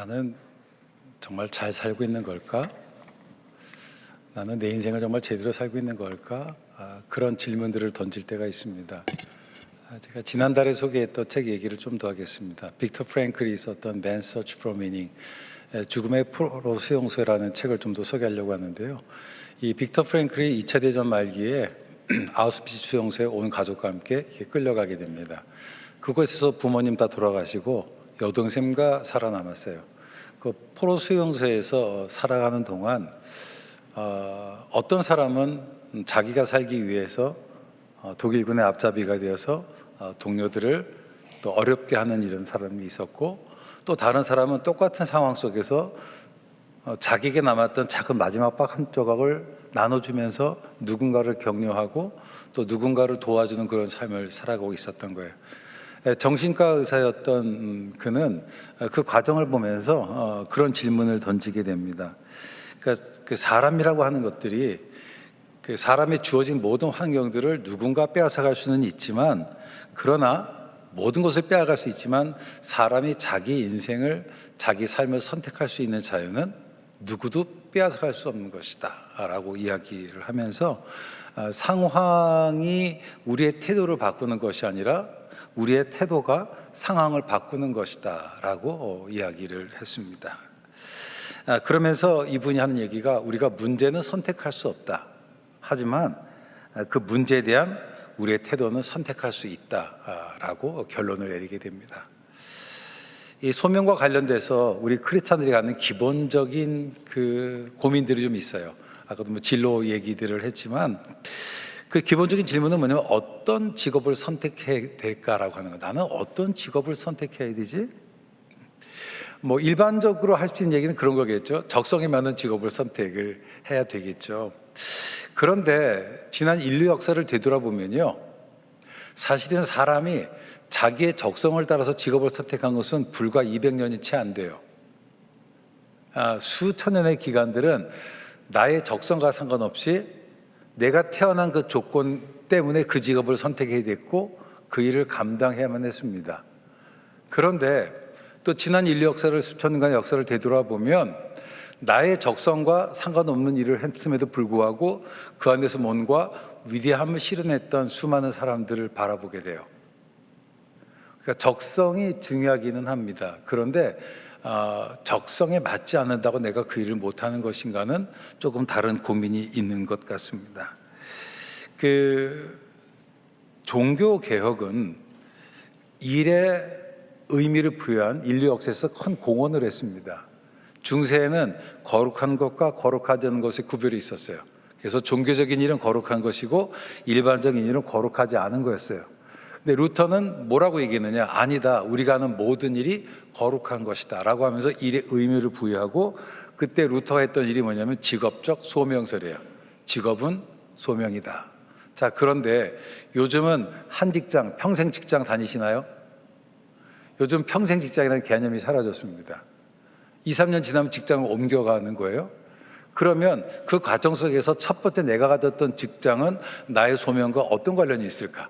나는 정말 잘 살고 있는 걸까? 나는 내 인생을 정말 제대로 살고 있는 걸까? 그런 질문들을 던질 때가 있습니다. 제가 지난달에 소개했던 책 얘기를 좀 더 하겠습니다. 빅터 프랭클이 썼던 Man's Search for Meaning, 죽음의 포로 수용소라는 책을 좀 더 소개하려고 하는데요. 이 빅터 프랭클이 2차 대전 말기에 아우슈비츠 수용소에 온 가족과 함께 끌려가게 됩니다. 그곳에서 부모님 다 돌아가시고 여동생과 살아남았어요. 그 포로 수용소에서 살아가는 동안 어떤 사람은 자기가 살기 위해서 독일군의 앞잡이가 되어서 동료들을 또 어렵게 하는 이런 사람이 있었고, 또 다른 사람은 똑같은 상황 속에서 자기에게 남았던 작은 마지막 밥 한 조각을 나눠주면서 누군가를 격려하고 또 누군가를 도와주는 그런 삶을 살아가고 있었던 거예요. 정신과 의사였던 그는 그 과정을 보면서 그런 질문을 던지게 됩니다. 그러니까 그 사람이라고 하는 것들이 그 사람이 주어진 모든 환경들을 누군가 빼앗아갈 수는 있지만, 그러나 모든 것을 빼앗아갈 수 있지만 사람이 자기 인생을, 자기 삶을 선택할 수 있는 자유는 누구도 빼앗아갈 수 없는 것이다 라고 이야기를 하면서 상황이 우리의 태도를 바꾸는 것이 아니라 우리의 태도가 상황을 바꾸는 것이다 라고 이야기를 했습니다. 그러면서 이분이 하는 얘기가, 우리가 문제는 선택할 수 없다, 하지만 그 문제에 대한 우리의 태도는 선택할 수 있다라고 결론을 내리게 됩니다. 이 소명과 관련돼서 우리 크리스찬들이 갖는 기본적인 그 고민들이 좀 있어요. 아까도 뭐 진로 얘기들을 했지만, 그 기본적인 질문은 뭐냐면 어떤 직업을 선택해야 될까라고 하는 거예요. 나는 어떤 직업을 선택해야 되지? 뭐 일반적으로 할 수 있는 얘기는 그런 거겠죠. 적성에 맞는 직업을 선택을 해야 되겠죠. 그런데 지난 인류 역사를 되돌아보면요, 사실은 사람이 자기의 적성을 따라서 직업을 선택한 것은 불과 200년이 채 안 돼요. 수천 년의 기간들은 나의 적성과 상관없이 내가 태어난 그 조건 때문에 그 직업을 선택해야 됐고 그 일을 감당해야만 했습니다. 그런데 또 지난 인류 역사를, 수천 년간의 역사를 되돌아보면 나의 적성과 상관없는 일을 했음에도 불구하고 그 안에서 뭔가 위대함을 실현했던 수많은 사람들을 바라보게 돼요. 그러니까 적성이 중요하기는 합니다. 그런데 적성에 맞지 않는다고 내가 그 일을 못하는 것인가는 조금 다른 고민이 있는 것 같습니다. 그 종교 개혁은 일에 의미를 부여한 인류 역사에서 큰 공헌을 했습니다. 중세에는 거룩한 것과 거룩하지 않은 것의 구별이 있었어요. 그래서 종교적인 일은 거룩한 것이고 일반적인 일은 거룩하지 않은 거였어요. 근데 루터는 뭐라고 얘기했느냐? 아니다, 우리가 하는 모든 일이 거룩한 것이다 라고 하면서 일에 의미를 부여하고, 그때 루터가 했던 일이 뭐냐면 직업적 소명설이에요. 직업은 소명이다. 자, 그런데 요즘은 한 직장, 평생 직장 다니시나요? 요즘 평생 직장이라는 개념이 사라졌습니다. 2, 3년 지나면 직장을 옮겨가는 거예요. 그러면 그 과정 속에서 첫 번째 내가 가졌던 직장은 나의 소명과 어떤 관련이 있을까?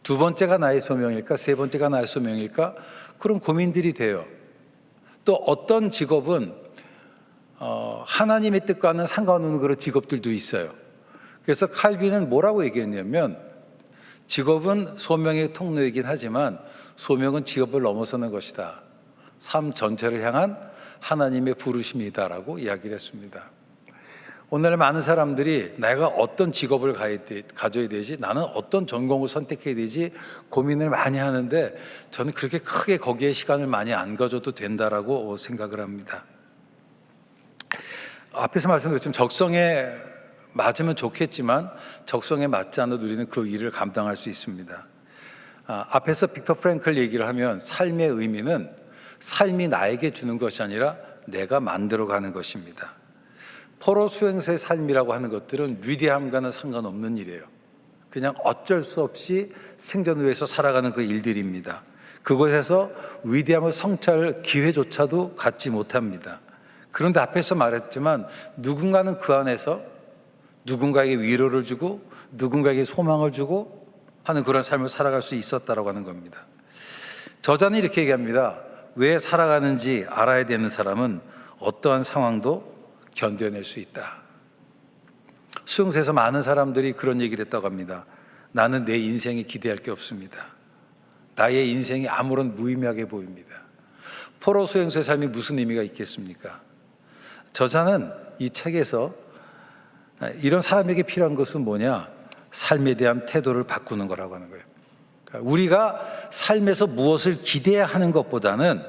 두 번째가 나의 소명일까? 세 번째가 나의 소명일까? 그런 고민들이 돼요. 또 어떤 직업은 하나님의 뜻과는 상관없는 그런 직업들도 있어요. 그래서 칼빈은 뭐라고 얘기했냐면, 직업은 소명의 통로이긴 하지만 소명은 직업을 넘어서는 것이다. 삶 전체를 향한 하나님의 부르심이다라고 이야기를 했습니다. 오늘 많은 사람들이 내가 어떤 직업을 가져야 되지, 나는 어떤 전공을 선택해야 되지 고민을 많이 하는데, 저는 그렇게 크게 거기에 시간을 많이 안 가져도 된다라고 생각을 합니다. 앞에서 말씀드렸지만 적성에 맞으면 좋겠지만 적성에 맞지 않아도 우리는 그 일을 감당할 수 있습니다. 앞에서 빅터 프랭클 얘기를 하면 삶의 의미는 삶이 나에게 주는 것이 아니라 내가 만들어가는 것입니다. 포로 수용소의 삶이라고 하는 것들은 위대함과는 상관없는 일이에요. 그냥 어쩔 수 없이 생존을 위해서 살아가는 그 일들입니다. 그곳에서 위대함을 성취할 기회조차도 갖지 못합니다. 그런데 앞에서 말했지만 누군가는 그 안에서 누군가에게 위로를 주고 누군가에게 소망을 주고 하는 그런 삶을 살아갈 수 있었다라고 하는 겁니다. 저자는 이렇게 얘기합니다. 왜 살아가는지 알아야 되는 사람은 어떠한 상황도 견뎌낼 수 있다. 수용소에서 많은 사람들이 그런 얘기를 했다고 합니다. 나는 내 인생에 기대할 게 없습니다. 나의 인생이 아무런 무의미하게 보입니다. 포로 수용소의 삶이 무슨 의미가 있겠습니까? 저자는 이 책에서 이런 사람에게 필요한 것은 뭐냐? 삶에 대한 태도를 바꾸는 거라고 하는 거예요. 그러니까 우리가 삶에서 무엇을 기대하는 것보다는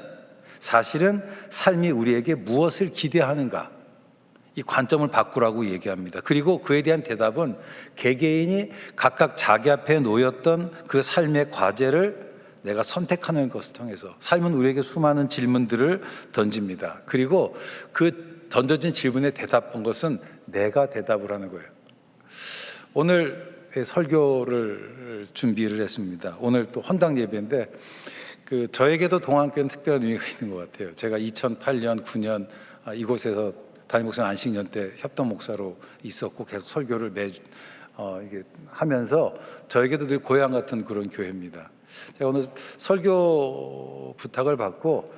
사실은 삶이 우리에게 무엇을 기대하는가, 이 관점을 바꾸라고 얘기합니다. 그리고 그에 대한 대답은 개개인이 각각 자기 앞에 놓였던 그 삶의 과제를 내가 선택하는 것을 통해서, 삶은 우리에게 수많은 질문들을 던집니다. 그리고 그 던져진 질문에 대답한 것은 내가 대답을 하는 거예요. 오늘 설교를 준비를 했습니다. 오늘 또 헌당 예배인데 저에게도 동안교회는 특별한 의미가 있는 것 같아요. 제가 2008년, 9년 이곳에서 담임 목사 안식년 때 협동 목사로 있었고 계속 설교를 이게 하면서 저에게도 늘 고향 같은 그런 교회입니다. 제가 오늘 설교 부탁을 받고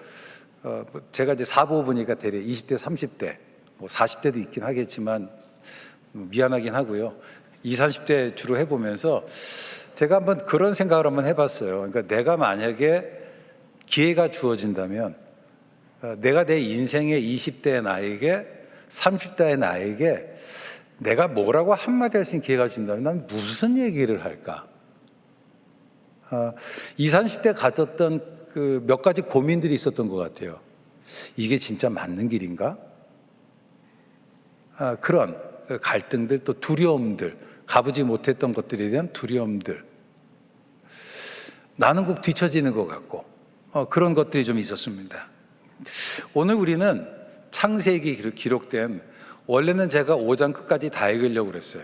제가 이제 사부부니까 대략 20대, 30대, 뭐 40대도 있긴 하겠지만 미안하긴 하고요. 20, 30대 주로 해보면서 제가 한번 그런 생각을 한번 해봤어요. 그러니까 내가 만약에 기회가 주어진다면 내가 내 인생의 20대의 나에게, 30대의 나에게 내가 뭐라고 한마디 할 수 있는 기회가 준다면 난 무슨 얘기를 할까? 20, 30대 가졌던 그 몇 가지 고민들이 있었던 것 같아요. 이게 진짜 맞는 길인가? 그런 갈등들, 또 두려움들, 가보지 못했던 것들에 대한 두려움들, 나는 꼭 뒤처지는 것 같고 그런 것들이 좀 있었습니다. 오늘 우리는 창세기 기록된, 원래는 제가 5장 끝까지 다 읽으려고 그랬어요.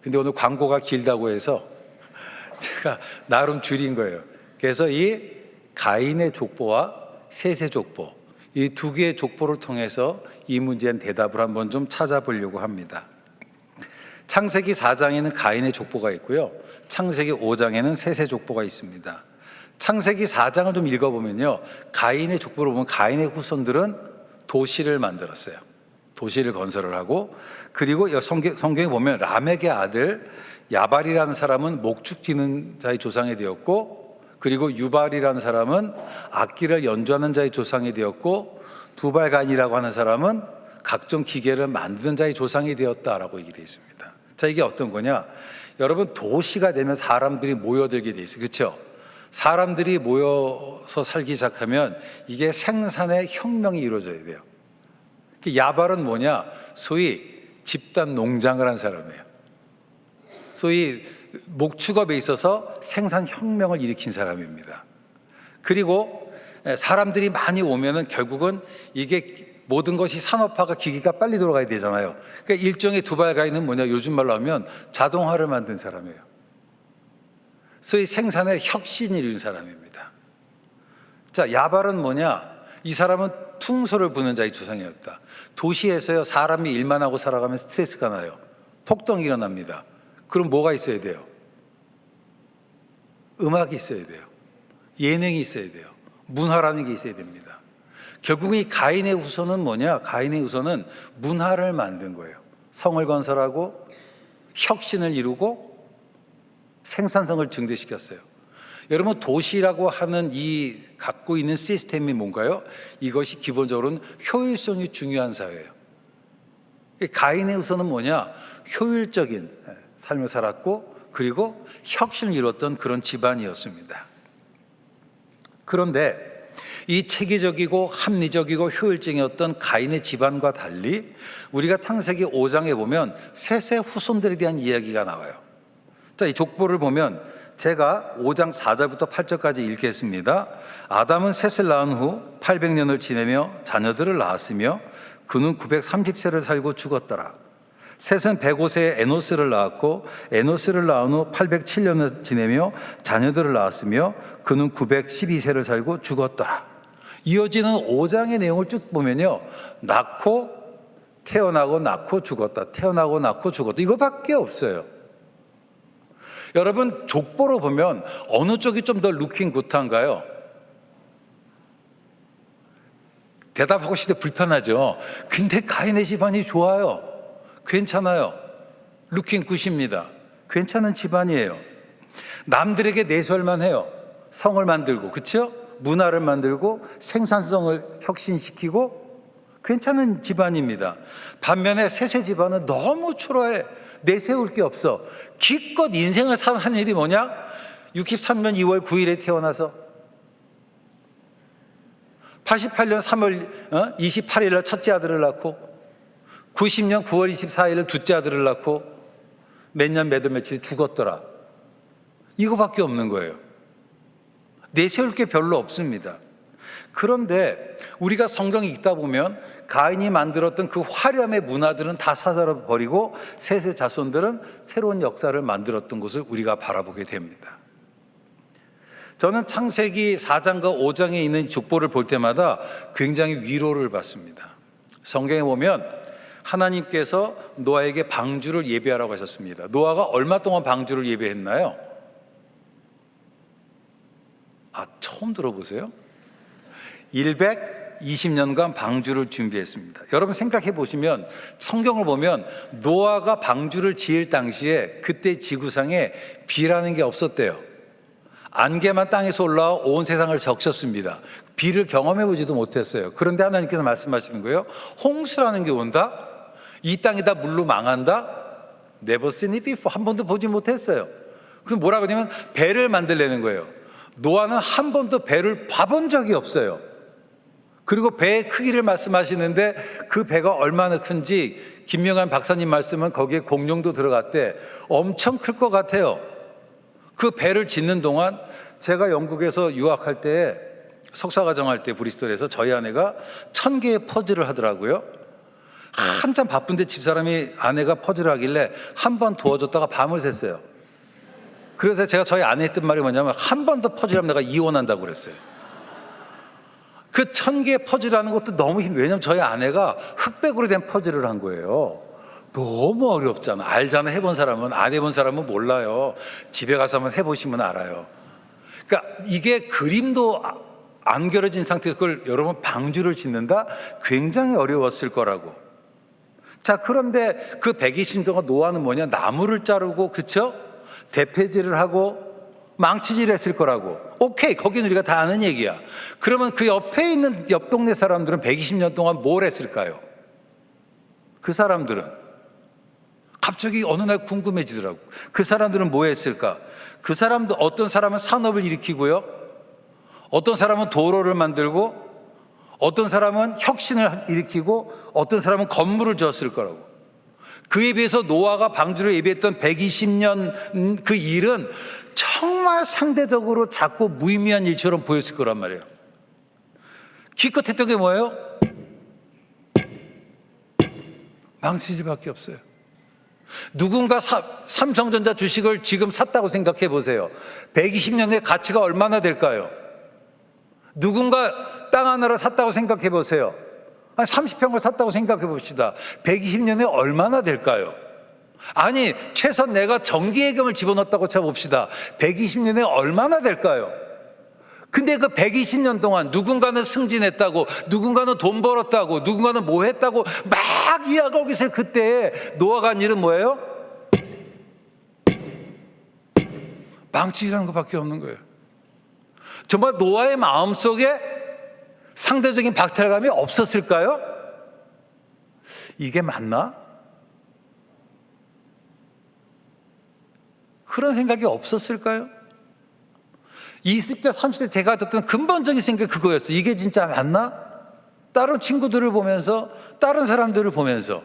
근데 오늘 광고가 길다고 해서 제가 나름 줄인 거예요. 그래서 이 가인의 족보와 셋의 족보, 이 두 개의 족보를 통해서 이 문제에 대답을 한번 좀 찾아보려고 합니다. 창세기 4장에는 가인의 족보가 있고요, 창세기 5장에는 셋의 족보가 있습니다. 창세기 4장을 좀 읽어보면요, 가인의 족보를 보면 가인의 후손들은 도시를 만들었어요. 도시를 건설을 하고, 그리고 성경에 보면 라멕의 아들 야발이라는 사람은 목축 지는 자의 조상이 되었고, 그리고 유발이라는 사람은 악기를 연주하는 자의 조상이 되었고, 두발간이라고 하는 사람은 각종 기계를 만드는 자의 조상이 되었다라고 얘기되어 있습니다. 자, 이게 어떤 거냐? 여러분, 도시가 되면 사람들이 모여들게 돼 있어요. 그렇죠? 사람들이 모여서 살기 시작하면 이게 생산의 혁명이 이루어져야 돼요. 야발은 뭐냐? 소위 집단 농장을 한 사람이에요. 소위 목축업에 있어서 생산 혁명을 일으킨 사람입니다. 그리고 사람들이 많이 오면은 결국은 이게 모든 것이 산업화가, 기기가 빨리 돌아가야 되잖아요. 그러니까 일종의 두발가인은 뭐냐? 요즘 말로 하면 자동화를 만든 사람이에요. 소위 생산의 혁신을 이룬 사람입니다. 자, 야발은 뭐냐? 이 사람은 퉁소를 부는 자의 조상이었다. 도시에서요, 사람이 일만 하고 살아가면 스트레스가 나요. 폭동이 일어납니다. 그럼 뭐가 있어야 돼요? 음악이 있어야 돼요. 예능이 있어야 돼요. 문화라는 게 있어야 됩니다. 결국 이 가인의 후손은 뭐냐? 가인의 후손은 문화를 만든 거예요. 성을 건설하고 혁신을 이루고 생산성을 증대시켰어요. 여러분, 도시라고 하는 이 갖고 있는 시스템이 뭔가요? 이것이 기본적으로는 효율성이 중요한 사회예요. 가인의 후손은 뭐냐? 효율적인 삶을 살았고, 그리고 혁신을 이뤘던 그런 집안이었습니다. 그런데 이 체계적이고 합리적이고 효율적이었던 가인의 집안과 달리 우리가 창세기 5장에 보면 셋의 후손들에 대한 이야기가 나와요. 자, 이 족보를 보면 제가 5장 4절부터 8절까지 읽겠습니다. 아담은 셋을 낳은 후 800년을 지내며 자녀들을 낳았으며 그는 930세를 살고 죽었더라. 셋은 105세에 에노스를 낳았고 에노스를 낳은 후 807년을 지내며 자녀들을 낳았으며 그는 912세를 살고 죽었더라. 이어지는 5장의 내용을 쭉 보면요, 낳고 태어나고 낳고 죽었다, 태어나고 낳고 죽었다, 이거밖에 없어요. 여러분, 족보로 보면 어느 쪽이 좀 더 루킹 굿한가요? 대답하고 싶을 때 불편하죠. 근데 가인의 집안이 좋아요. 괜찮아요. 루킹 굿입니다. 괜찮은 집안이에요. 남들에게 내세울만 해요. 성을 만들고, 그렇죠? 문화를 만들고 생산성을 혁신시키고 괜찮은 집안입니다. 반면에 셋의 집안은 너무 초라해. 내세울 게 없어. 기껏 인생을 한 일이 뭐냐? 63년 2월 9일에 태어나서 88년 3월 28일 날 첫째 아들을 낳고 90년 9월 24일 둘째 아들을 낳고 몇 년 몇 월 며칠 죽었더라. 이거밖에 없는 거예요. 내세울 게 별로 없습니다. 그런데 우리가 성경 읽다 보면 가인이 만들었던 그 화려함의 문화들은 다 사살해 버리고 셋의 자손들은 새로운 역사를 만들었던 것을 우리가 바라보게 됩니다. 저는 창세기 4장과 5장에 있는 족보를 볼 때마다 굉장히 위로를 받습니다. 성경에 보면 하나님께서 노아에게 방주를 예비하라고 하셨습니다. 노아가 얼마 동안 방주를 예비했나요? 처음 들어보세요? 120년간 방주를 준비했습니다. 여러분 생각해 보시면 성경을 보면 노아가 방주를 지을 당시에 그때 지구상에 비라는 게 없었대요. 안개만 땅에서 올라와 온 세상을 적셨습니다. 비를 경험해 보지도 못했어요. 그런데 하나님께서 말씀하시는 거예요. 홍수라는 게 온다? 이 땅이 다 물로 망한다? Never seen it before. 한 번도 보지 못했어요. 그럼 뭐라고 하냐면 배를 만들려는 거예요. 노아는 한 번도 배를 봐본 적이 없어요. 그리고 배의 크기를 말씀하시는데 그 배가 얼마나 큰지 김명한 박사님 말씀은 거기에 공룡도 들어갔대. 엄청 클 것 같아요. 그 배를 짓는 동안 제가 영국에서 유학할 때 석사과정 할 때 브리스톨에서 저희 아내가 1000개의 퍼즐을 하더라고요. 한참 바쁜데 집사람이 아내가 퍼즐을 하길래 한 번 도와줬다가 밤을 샜어요. 그래서 제가 저희 아내 했던 말이 뭐냐면 한 번 더 퍼즐하면 내가 이혼한다고 그랬어요. 그 1000개의 퍼즐하는 것도 너무 왜냐면 저희 아내가 흑백으로 된 퍼즐을 한 거예요. 너무 어렵잖아. 알잖아. 해본 사람은. 안 해본 사람은 몰라요. 집에 가서 한번 해보시면 알아요. 그러니까 이게 그림도 안 그려진 상태에서 그걸 여러분 방주를 짓는다? 굉장히 어려웠을 거라고. 자, 그런데 그 120년 동안 노아는 뭐냐? 나무를 자르고, 그쵸? 대패질을 하고 망치질 했을 거라고. 오케이, 거기는 우리가 다 아는 얘기야. 그러면 그 옆에 있는 옆 동네 사람들은 120년 동안 뭘 했을까요? 그 사람들은 갑자기 어느 날 궁금해지더라고. 그 사람들은 뭐 했을까? 그 사람도 어떤 사람은 산업을 일으키고요. 어떤 사람은 도로를 만들고 어떤 사람은 혁신을 일으키고 어떤 사람은 건물을 지었을 거라고. 그에 비해서 노아가 방주를 예비했던 120년 그 일은 정말 상대적으로 작고 무의미한 일처럼 보였을 거란 말이에요. 기껏 했던 게 뭐예요? 망치질밖에 없어요. 누군가 삼성전자 주식을 지금 샀다고 생각해 보세요. 120년 후에 가치가 얼마나 될까요? 누군가 땅 하나를 샀다고 생각해 보세요. 한 30평을 샀다고 생각해 봅시다. 120년 후에 얼마나 될까요? 아니, 최소한 내가 정기예금을 집어넣었다고 쳐봅시다. 120년 후에 얼마나 될까요? 근데 그 120년 동안 누군가는 승진했다고, 누군가는 돈 벌었다고, 누군가는 뭐 했다고 막 이야기하고 있어요. 그때 노아가 한 일은 뭐예요? 망치질하는 것밖에 없는 거예요. 정말 노아의 마음속에 상대적인 박탈감이 없었을까요? 이게 맞나? 그런 생각이 없었을까요? 20대, 30대 제가 듣던 근본적인 생각이 그거였어요. 이게 진짜 맞나? 다른 친구들을 보면서, 다른 사람들을 보면서.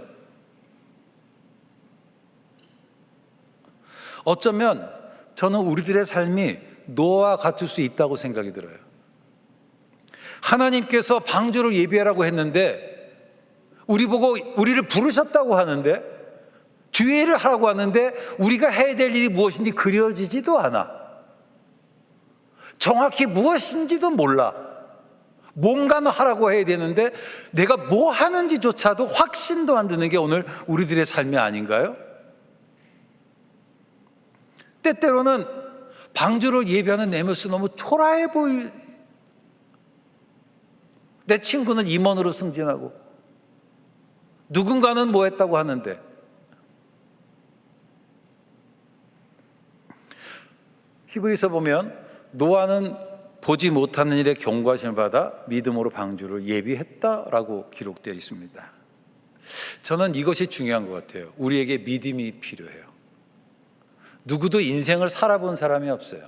어쩌면 저는 우리들의 삶이 노아와 같을 수 있다고 생각이 들어요. 하나님께서 방주를 예비하라고 했는데 우리 보고 우리를 부르셨다고 하는데 주의를 하라고 하는데 우리가 해야 될 일이 무엇인지 그려지지도 않아. 정확히 무엇인지도 몰라. 뭔가는 하라고 해야 되는데 내가 뭐 하는지조차도 확신도 안 드는 게 오늘 우리들의 삶이 아닌가요? 때때로는 방주를 예비하는 내 모습이 너무 초라해 보일 내 친구는 임원으로 승진하고 누군가는 뭐 했다고 하는데 히브리서 보면 노아는 보지 못하는 일에 경고하심을 받아 믿음으로 방주를 예비했다라고 기록되어 있습니다. 저는 이것이 중요한 것 같아요. 우리에게 믿음이 필요해요. 누구도 인생을 살아본 사람이 없어요.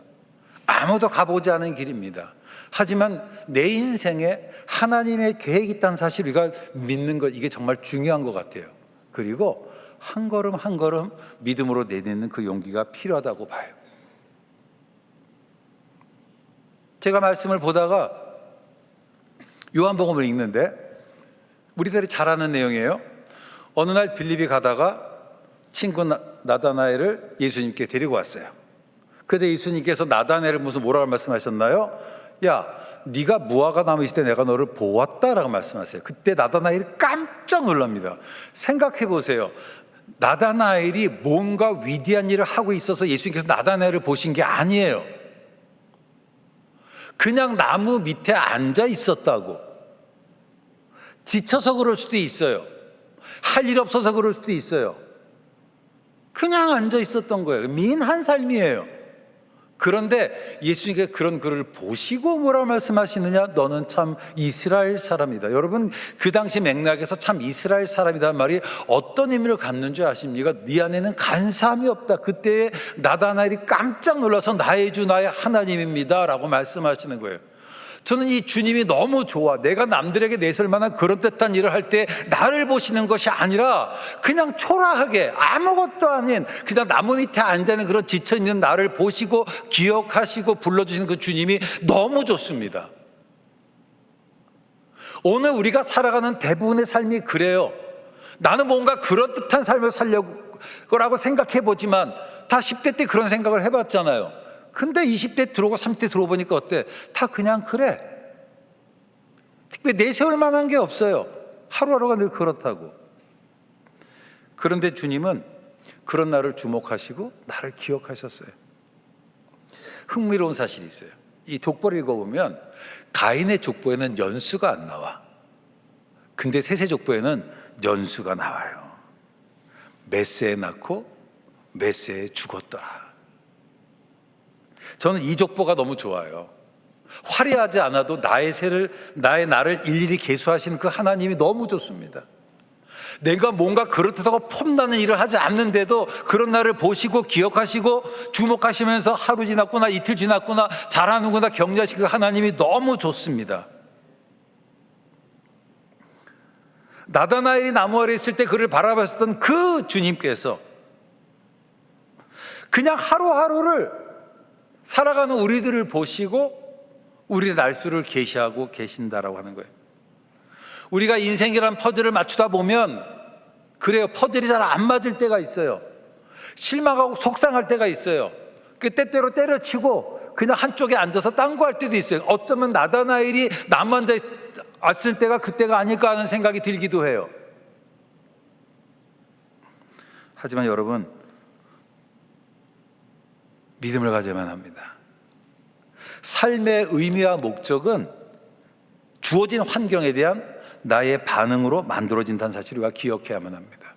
아무도 가보지 않은 길입니다. 하지만 내 인생에 하나님의 계획이 있다는 사실 우리가 믿는 것, 이게 정말 중요한 것 같아요. 그리고 한 걸음 한 걸음 믿음으로 내딛는 그 용기가 필요하다고 봐요. 제가 말씀을 보다가 요한복음을 읽는데 우리들이 잘 아는 내용이에요. 어느 날 빌립이 가다가 친구 나다나엘을 예수님께 데리고 왔어요. 그래서 예수님께서 나다나엘을 무슨 뭐라고 말씀하셨나요? 야, 네가 무화과 나무 있을 때 내가 너를 보았다라고 말씀하세요. 그때 나다나엘이 깜짝 놀랍니다. 생각해 보세요. 나다나엘이 뭔가 위대한 일을 하고 있어서 예수님께서 나다나엘을 보신 게 아니에요. 그냥 나무 밑에 앉아 있었다고. 지쳐서 그럴 수도 있어요. 할 일 없어서 그럴 수도 있어요. 그냥 앉아 있었던 거예요. 미인한 삶이에요. 그런데 예수님께서 그런 그를 보시고 뭐라고 말씀하시느냐? 너는 참 이스라엘 사람이다. 여러분, 그 당시 맥락에서 참 이스라엘 사람이라는 말이 어떤 의미를 갖는 줄 아십니까? 네 안에는 간사함이 없다. 그때 나다나엘이 깜짝 놀라서 나의 주 나의 하나님입니다 라고 말씀하시는 거예요. 저는 이 주님이 너무 좋아. 내가 남들에게 내세울 만한 그럴듯한 일을 할 때 나를 보시는 것이 아니라 그냥 초라하게 아무것도 아닌 그냥 나무 밑에 앉아있는 그런 지쳐있는 나를 보시고 기억하시고 불러주시는 그 주님이 너무 좋습니다. 오늘 우리가 살아가는 대부분의 삶이 그래요. 나는 뭔가 그럴듯한 삶을 살려고 생각해보지만 다 10대 때 그런 생각을 해봤잖아요. 근데 20대 들어오고 30대 들어보니까 어때? 다 그냥 그래. 특별히 내세울 만한 게 없어요. 하루하루가 늘 그렇다고. 그런데 주님은 그런 나를 주목하시고 나를 기억하셨어요. 흥미로운 사실이 있어요. 이 족보를 읽어보면 가인의 족보에는 연수가 안 나와. 근데 셋의 족보에는 연수가 나와요. 몇 세에 낳고 몇 세에 죽었더라. 저는 이 족보가 너무 좋아요. 화려하지 않아도 나의 나를 일일이 계수하시는 그 하나님이 너무 좋습니다. 내가 뭔가 그렇다고 폼나는 일을 하지 않는데도 그런 나를 보시고 기억하시고 주목하시면서 하루 지났구나 이틀 지났구나 잘하는구나 격려하시는 그 하나님이 너무 좋습니다. 나다나엘이 나무 아래 있을 때 그를 바라봤던 그 주님께서 그냥 하루하루를 살아가는 우리들을 보시고 우리의 날수를 계시하고 계신다라고 하는 거예요. 우리가 인생이란 퍼즐을 맞추다 보면 그래요. 퍼즐이 잘 안 맞을 때가 있어요. 실망하고 속상할 때가 있어요. 그 때때로 때려치고 그냥 한쪽에 앉아서 딴거할 때도 있어요. 어쩌면 나다나엘이 나무 앉아 왔을 때가 그때가 아닐까 하는 생각이 들기도 해요. 하지만 여러분, 믿음을 가져야만 합니다. 삶의 의미와 목적은 주어진 환경에 대한 나의 반응으로 만들어진다는 사실을 우리가 기억해야만 합니다.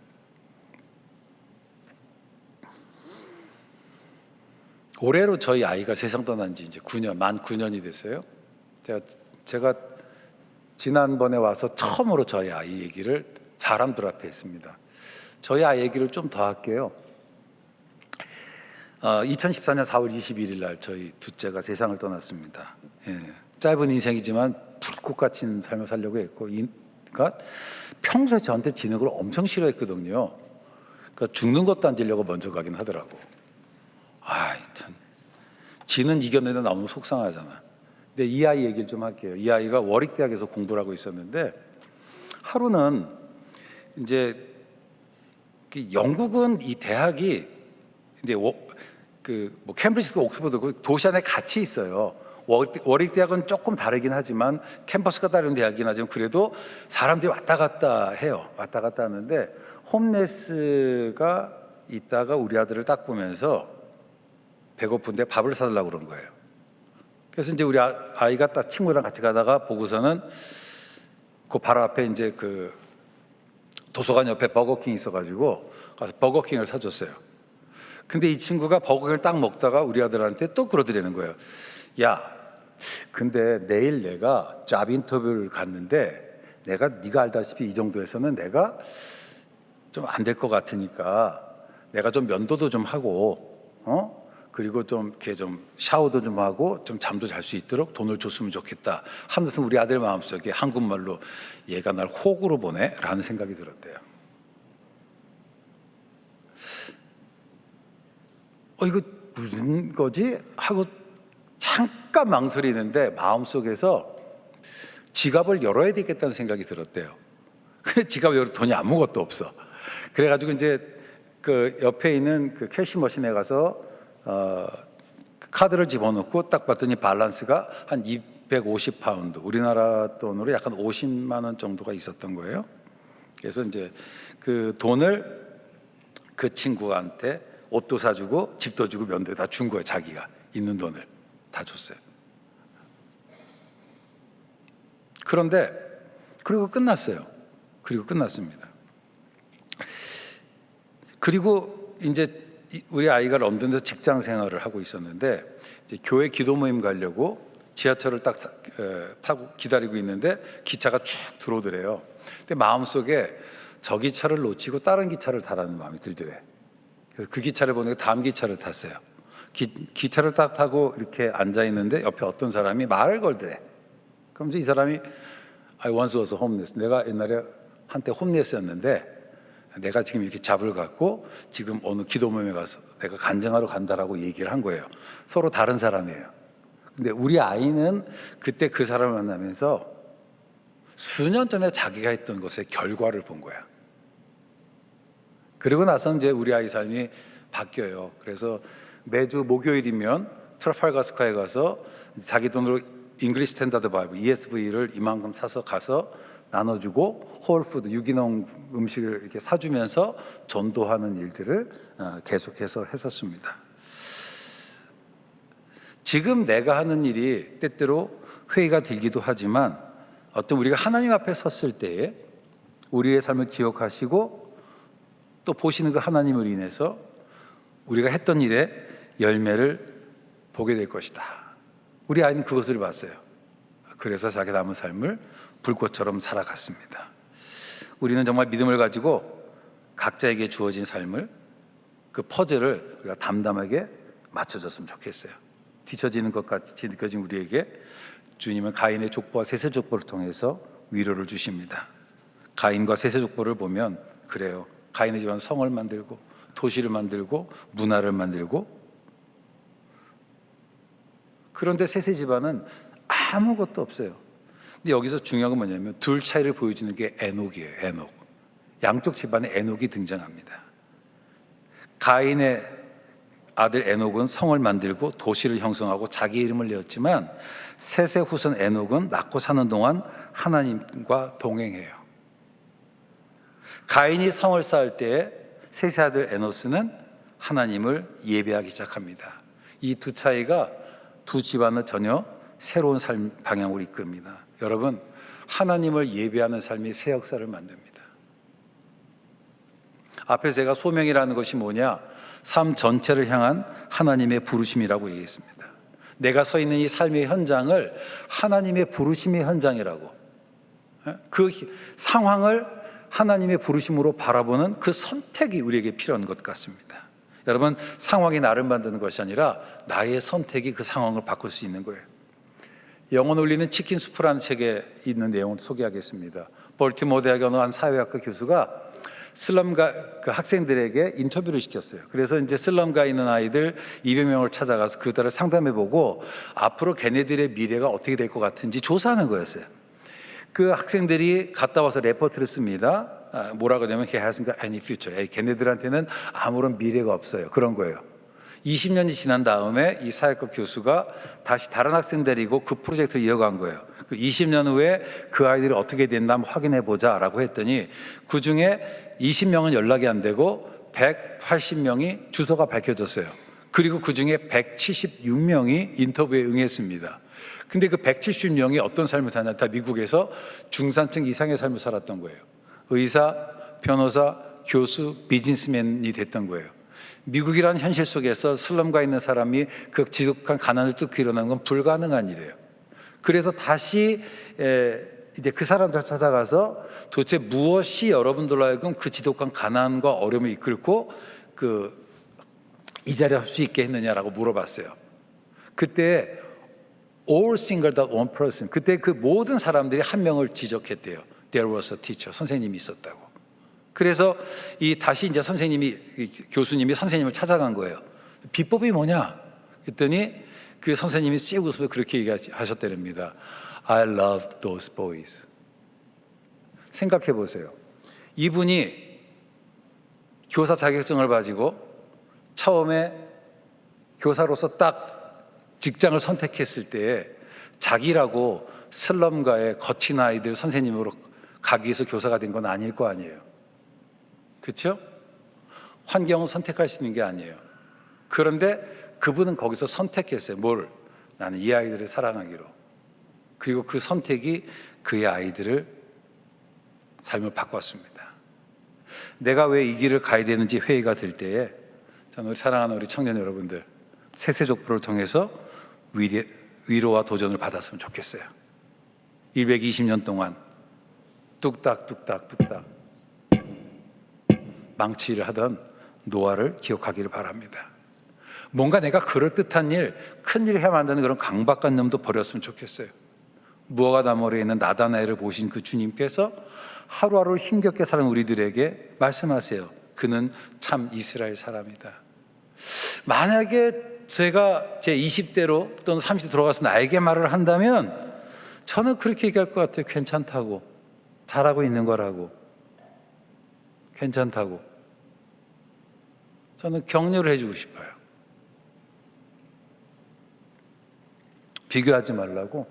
올해로 저희 아이가 세상 떠난 지 이제 9년, 만 9년이 됐어요. 제가 지난번에 와서 처음으로 저희 아이 얘기를 사람들 앞에 했습니다. 저희 아이 얘기를 좀 더 할게요. 2014년 4월 21일 날 저희 둘째가 세상을 떠났습니다. 짧은 인생이지만 불꽃같은 삶을 살려고 했고, 그러니까 평소에 저한테 지는 걸 엄청 싫어했거든요. 그러니까 죽는 것도 안 지려고 먼저 가긴 하더라고. 참, 지는 이겨내는 너무 속상하잖아. 근데 이 아이 얘기를 좀 할게요. 이 아이가 워릭대학에서 공부를 하고 있었는데 하루는 이제 영국은 이 대학이 이제 캠브리지도 옥스퍼드 도시 안에 같이 있어요. 워릭 대학은 조금 다르긴 하지만 캠퍼스가 다른 대학이긴 하지만 그래도 사람들이 왔다 갔다 해요. 왔다 갔다 하는데 홈레스가 있다가 우리 아들을 딱 보면서 배고픈데 밥을 사달라고 그런 거예요. 그래서 이제 우리 아이가 딱 친구랑 같이 가다가 보고서는 그 바로 앞에 이제 그 도서관 옆에 버거킹이 있어가지고 가서 버거킹을 사줬어요. 근데 이 친구가 버거킹을 딱 먹다가 우리 아들한테 또 그러더라는 거예요. 야, 근데 내일 내가 잡 인터뷰를 갔는데 네가 알다시피 이 정도에서는 내가 좀 안 될 것 같으니까 내가 좀 면도도 좀 하고 그리고 좀 이렇게 좀 샤워도 좀 하고 좀 잠도 잘 수 있도록 돈을 줬으면 좋겠다 하면서 우리 아들 마음속에 한국말로 얘가 날 호구로 보네 라는 생각이 들었대요. 이거 무슨 거지? 하고 잠깐 망설이는데 마음속에서 지갑을 열어야 되겠다는 생각이 들었대요. 근데 지갑 열어 돈이 아무것도 없어. 그래가지고 이제 그 옆에 있는 그 캐시머신에 가서 카드를 집어넣고 딱 봤더니 밸런스가 한 250파운드, 우리나라 돈으로 약간 50만 원 정도가 있었던 거예요. 그래서 이제 그 돈을 그 친구한테 옷도 사주고 집도 주고 면도 다 준 거예요. 자기가 있는 돈을 다 줬어요. 그런데 그리고 끝났어요. 그리고 끝났습니다. 그리고 이제 우리 아이가 런던에서 직장 생활을 하고 있었는데 이제 교회 기도 모임 가려고 지하철을 딱 타고 기다리고 있는데 기차가 쭉 들어오더래요. 근데 마음속에 저 기차를 놓치고 다른 기차를 타라는 마음이 들더래. 그래서 그 기차를 보내고 다음 기차를 tas어요. 기차를 딱 타고 이렇게 앉아 있는데 옆에 어떤 사람이 말을 걸더래. 그러면서 이 사람이 I once was homeless. 내가 옛날에 한때 홈리스였는데 내가 지금 이렇게 잡을 갖고 지금 어느 기도 모임에 가서 내가 간증하러 간다라고 얘기를 한 거예요. 서로 다른 사람이에요. 근데 우리 아이는 그때 그 사람을 만나면서 수년 전에 자기가 했던 것의 결과를 본 거야. 그리고 나서 이제 우리 아이 삶이 바뀌어요. 그래서 매주 목요일이면 트라팔가 스퀘어에 가서 자기 돈으로 잉글리시 스탠다드 바이블 ESV를 이만큼 사서 가서 나눠주고 홀푸드 유기농 음식을 이렇게 사주면서 전도하는 일들을 계속해서 했었습니다. 지금 내가 하는 일이 때때로 회의가 들기도 하지만 어떤 우리가 하나님 앞에 섰을 때에 우리의 삶을 기억하시고 또 보시는 그 하나님을 인해서 우리가 했던 일의 열매를 보게 될 것이다. 우리 아이는 그것을 봤어요. 그래서 자기 남은 삶을 불꽃처럼 살아갔습니다. 우리는 정말 믿음을 가지고 각자에게 주어진 삶을 그 퍼즐을 우리가 담담하게 맞춰줬으면 좋겠어요. 뒤처지는 것 같이 느껴진 우리에게 주님은 가인의 족보와 셋의 족보를 통해서 위로를 주십니다. 가인과 셋의 족보를 보면 그래요. 가인의 집안 성을 만들고 도시를 만들고 문화를 만들고, 그런데 셋의 집안은 아무것도 없어요. 근데 여기서 중요한 건 뭐냐면 둘 차이를 보여주는 게 에녹이에요. 에녹. 양쪽 집안에 에녹이 등장합니다. 가인의 아들 에녹은 성을 만들고 도시를 형성하고 자기 이름을 내었지만 셋의 후손 에녹은 낳고 사는 동안 하나님과 동행해요. 가인이 성을 쌓을 때에 셋의 아들 에노스는 하나님을 예배하기 시작합니다. 이 두 차이가 두 집안을 전혀 새로운 삶 방향으로 이끕니다. 여러분, 하나님을 예배하는 삶이 새 역사를 만듭니다. 앞에 제가 소명이라는 것이 뭐냐? 삶 전체를 향한 하나님의 부르심이라고 얘기했습니다. 내가 서 있는 이 삶의 현장을 하나님의 부르심의 현장이라고, 그 상황을 하나님의 부르심으로 바라보는 그 선택이 우리에게 필요한 것 같습니다. 여러분, 상황이 나를 만드는 것이 아니라 나의 선택이 그 상황을 바꿀 수 있는 거예요. 영혼 울리는 치킨 수프라는 책에 있는 내용을 소개하겠습니다. 볼티모어 대학의 어느 한 사회학과 교수가 슬럼가 그 학생들에게 인터뷰를 시켰어요. 그래서 이제 슬럼가에 있는 아이들 200명을 찾아가서 그들을 상담해보고 앞으로 걔네들의 미래가 어떻게 될 것 같은지 조사하는 거였어요. 그 학생들이 갔다 와서 레포트를 씁니다. 뭐라고 하냐면 He hasn't got any future. 걔네들한테는 아무런 미래가 없어요. 그런 거예요. 20년이 지난 다음에 이 사회과 교수가 다시 다른 학생 데리고 그 프로젝트를 이어간 거예요. 그 20년 후에 그 아이들이 어떻게 됐나 한번 확인해 보자라고 했더니 그 중에 20명은 연락이 안 되고 180명이 주소가 밝혀졌어요. 그리고 그 중에 176명이 인터뷰에 응했습니다. 근데 그 170명이 어떤 삶을 사냐? 다 미국에서 중산층 이상의 삶을 살았던 거예요. 의사, 변호사, 교수, 비즈니스맨이 됐던 거예요. 미국이라는 현실 속에서 슬럼가에 있는 사람이 그 지독한 가난을 뚫고 일어나는 건 불가능한 일이에요. 그래서 다시 이제 그 사람들 찾아가서 도대체 무엇이 여러분들로 하여금 그 지독한 가난과 어려움을 이끌고 이 자리에 설 수 있게 했느냐라고 물어봤어요. 그때 all singled out one person. 그때 그 모든 사람들이 한 명을 지적했대요. There was a teacher. 선생님이 있었다고. 그래서 다시 이제 교수님이 선생님을 찾아간 거예요. 비법이 뭐냐? 그랬더니 그 선생님이 씩 웃으면서 그렇게 얘기하셨답니다. I loved those boys. 생각해 보세요. 이분이 교사 자격증을 가지고 처음에 교사로서 딱 직장을 선택했을 때 자기라고 슬럼가의 거친 아이들 선생님으로 가기 위해서 교사가 된 건 아닐 거 아니에요. 그렇죠? 환경을 선택할 수 있는 게 아니에요. 그런데 그분은 거기서 선택했어요. 뭘? 나는 이 아이들을 사랑하기로. 그리고 그 선택이 그의 아이들을 삶을 바꿨습니다. 내가 왜 이 길을 가야 되는지 회의가 될 때에 저는 사랑하는 우리 청년 여러분들 세세족보를 통해서 위로와 도전을 받았으면 좋겠어요. 120년 동안 뚝딱 망치를 하던 노아를 기억하기를 바랍니다. 뭔가 내가 그럴듯한 일, 큰일 해야 만드는 그런 강박관념도 버렸으면 좋겠어요. 무화과 나무에 있는 나다나엘을 보신 그 주님께서 하루하루 힘겹게 사는 우리들에게 말씀하세요. 그는 참 이스라엘 사람이다. 만약에 제가 제 20대로 또는 30대 돌아가서 나에게 말을 한다면 저는 그렇게 얘기할 것 같아요. 괜찮다고. 잘하고 있는 거라고. 괜찮다고. 저는 격려를 해주고 싶어요. 비교하지 말라고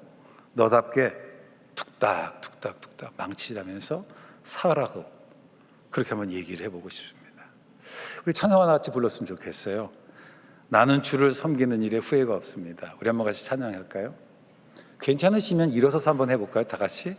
너답게 툭딱 망치라면서 살아라고 그렇게 한번 얘기를 해보고 싶습니다. 우리 찬양 하나 같이 불렀으면 좋겠어요. 나는 주를 섬기는 일에 후회가 없습니다. 우리 한번 같이 찬양할까요? 괜찮으시면 일어서서 한번 해볼까요? 다 같이.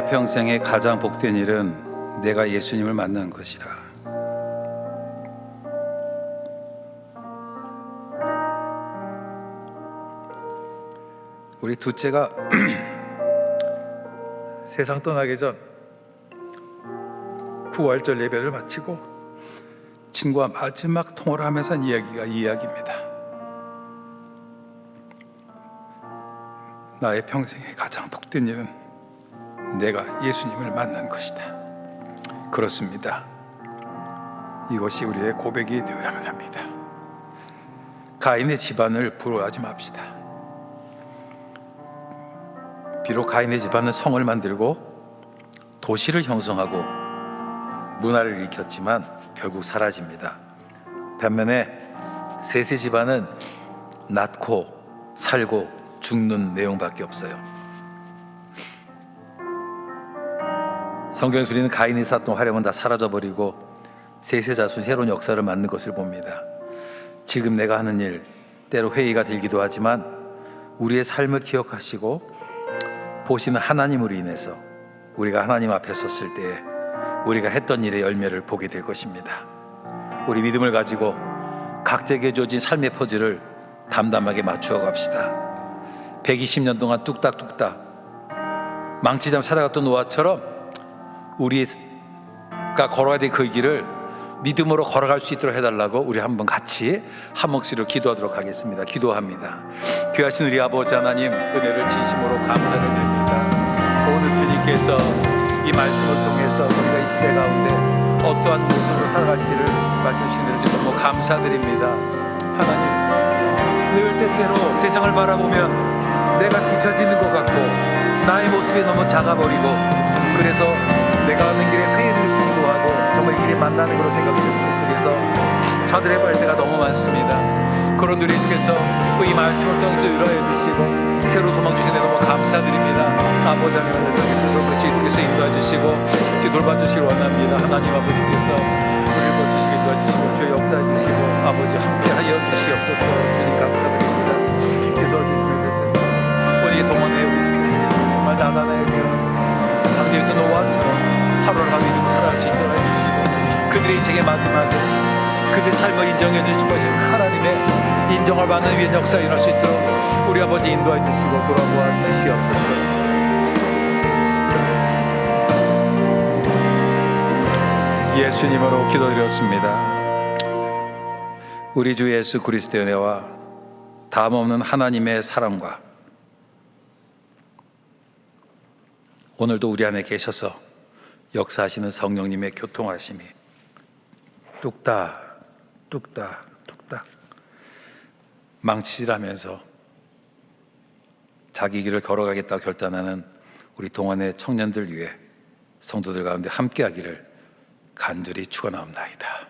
나의 평생에 가장 복된 일은 내가 예수님을 만난 것이라. 우리 둘째가 세상 떠나기 전 부활절 예배를 마치고 친구와 마지막 통화를 하면서 한 이야기가 이 이야기입니다. 나의 평생에 가장 복된 일은 내가 예수님을 만난 것이다. 그렇습니다. 이것이 우리의 고백이 되어야만 합니다. 가인의 집안을 부러워하지 맙시다. 비록 가인의 집안은 성을 만들고 도시를 형성하고 문화를 일으켰지만 결국 사라집니다. 반면에 셋의 집안은 낳고 살고 죽는 내용밖에 없어요. 성경에서 우리는 가인이 쌓았던 화려은 다 사라져버리고 셋의 자손이 새로운 역사를 만든 것을 봅니다. 지금 내가 하는 일 때로 회의가 들기도 하지만 우리의 삶을 기억하시고 보시는 하나님으로 인해서 우리가 하나님 앞에 섰을 때 우리가 했던 일의 열매를 보게 될 것입니다. 우리 믿음을 가지고 각자에게 주어진 삶의 퍼즐을 담담하게 맞추어 갑시다. 120년 동안 뚝딱뚝딱 망치지 않고 살아갔던 노아처럼 우리가 걸어야 될 그 길을 믿음으로 걸어갈 수 있도록 해달라고 우리 한번 같이 한 목소리로 기도하도록 하겠습니다. 기도합니다. 귀하신 우리 아버지 하나님, 은혜를 진심으로 감사드립니다. 오늘 주님께서 이 말씀을 통해서 우리가 이 시대 가운데 어떠한 모습으로 살아갈지를 말씀 주신 대로 너무 감사드립니다. 하나님, 늘 때때로 세상을 바라보면 내가 뒤처지는 것 같고 나의 모습이 너무 작아버리고 그래서 내가 가는 길에 회의를 느끼기도 하고 정말 이 길에 만나는 그런 생각이 들고 그래서 좌절해볼 때가 너무 많습니다. 그런 우리께서 이 말씀을 통해서 위로해 주시고 새로 소망 주시는 데 너무 감사드립니다. 아버지 하나님의 성령께서 주께서 인도해 주시고 돌봐주시기 원합니다. 하나님 아버지께서 우리를 보주시기 도와주시고 주의 역사해 주시고 아버지 함께하여 주시옵소서. 주님 감사드립니다. 그래서 어제 주면서 우리 동원해 우리 스님들 정말 나다나엘처럼 당대의 노아처럼 하루를 하루 믿고 살아갈 수 있도록 해주시고 그들의 인생의 마지막에 그들의 삶을 인정해 주시고 하나님의 인정을 받는 위한 역사가 일어날 수 있도록 우리 아버지 인도해 주시고 돌아보아 주시옵소서. 예수님으로 기도드렸습니다. 우리 주 예수 그리스도의 은혜와 다함없는 하나님의 사랑과 오늘도 우리 안에 계셔서 역사하시는 성령님의 교통하심이 뚝딱 뚝딱 뚝딱 망치질하면서 자기 길을 걸어가겠다고 결단하는 우리 동안의 청년들 위해 성도들 가운데 함께하기를 간절히 축원하옵나이다.